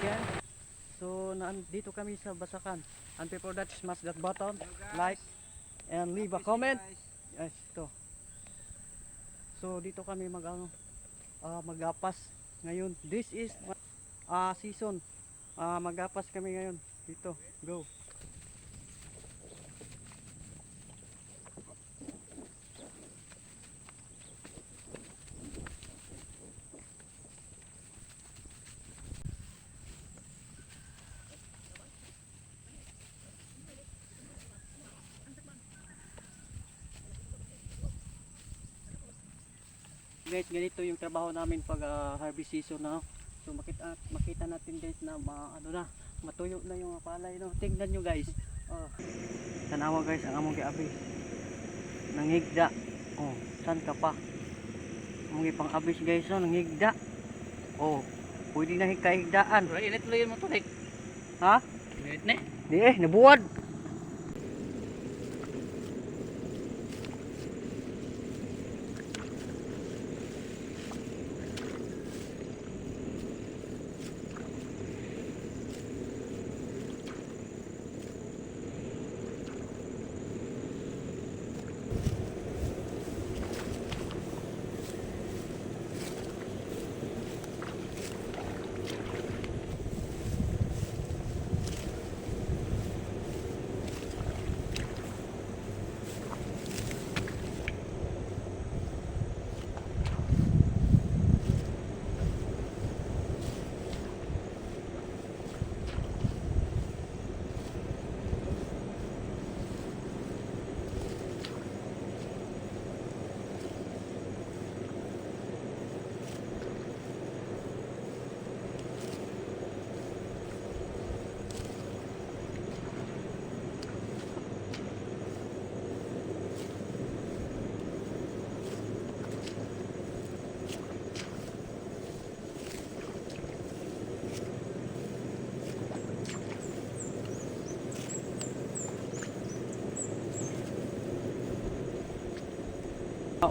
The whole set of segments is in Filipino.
again. So nandito kami sa Basakan. And before that, smash that button, like, and leave a comment. Yes, ito. So dito kami magapas ngayon. This is season. Magapas kami ngayon dito. Go. Guys, ganito yung trabaho namin pag harvest season na. So makita natin guys na matuyo na yung palay no. Tingnan nyo guys. Tanawa guys ang among giabi. Nangigda. Oh, saan ka pa? Among gipang abis guys no, nangigda. Oh, pwede na hikaigdaan. Init lo mo tulik. Ha? Init ne? Di nabuwad.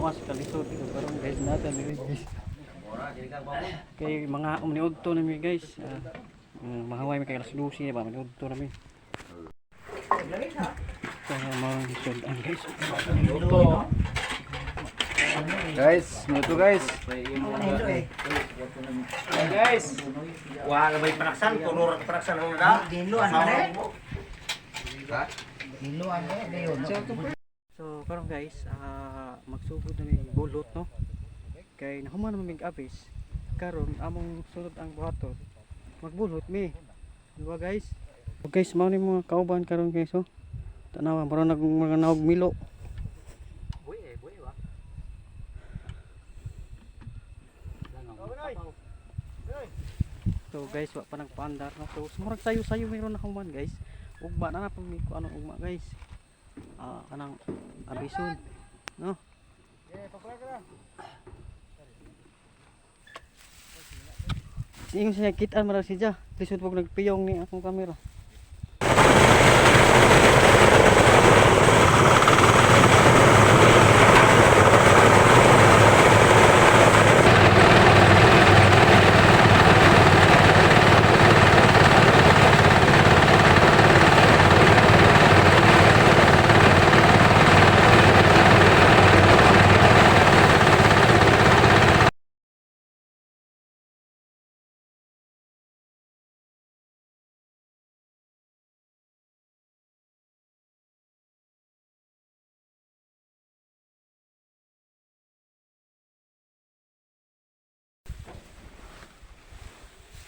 Mas kalisod ito karon guys natin guys. Kay mga umniudto nami guys. Mahaway mi kay alas 12 ba maniudto nami. Kaya mga lisod ang guys. Guys, minuto guys. Guys. Wala may panaksan, tunur panaksan ng nada. Dinuan man eh. Ha? Dinuan eh, dayon. So karon guys, magsugod na mi bulot no. Kay nahuman naman mig abis. Karon among sulod ang buhaton. Magbulot mi. Diba guys? So guys, mao ni mga kauban karon guys oh. Tanawa maro mga naog milo. Buy wa. So guys, wa pa nagpaandar no. So sumurag sayo-sayo meron na human guys. Ugma na pag ko anong ugma guys. Kanang abison no. Sing siya kitaan mara siya. Lisod pag nagpiyong ni akong kamera.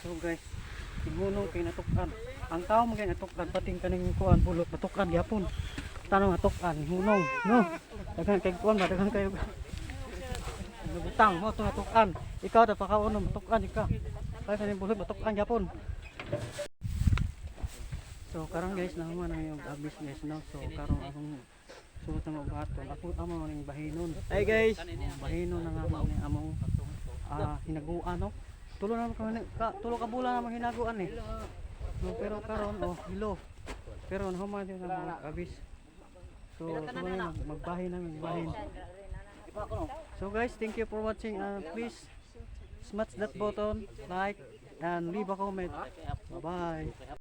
So guys, tigmunong kay natukan. Ang tao magay natukan pating kaning kuan bulot natukan gyapon. Tanong natukan hunong, no. Daghan kay kuan daghan kayo. Nabutang mo to natukan. Ikaw ta pakaon natukan ika. Kay kaning bulot natukan gyapon. So karon guys, nahuman na yung abis guys no. So karon akong suot na baton. Ako amo ning bahinon. Hey guys, bahinon na nga ni among hinaguan no. Tulo ka bulan naman hinaguan eh. No, pero karon hilo. Pero nahuman din ang mga abis. So magbahin namin magbahin. So guys, thank you for watching. Please smash that button, like, and leave a comment. Bye-bye.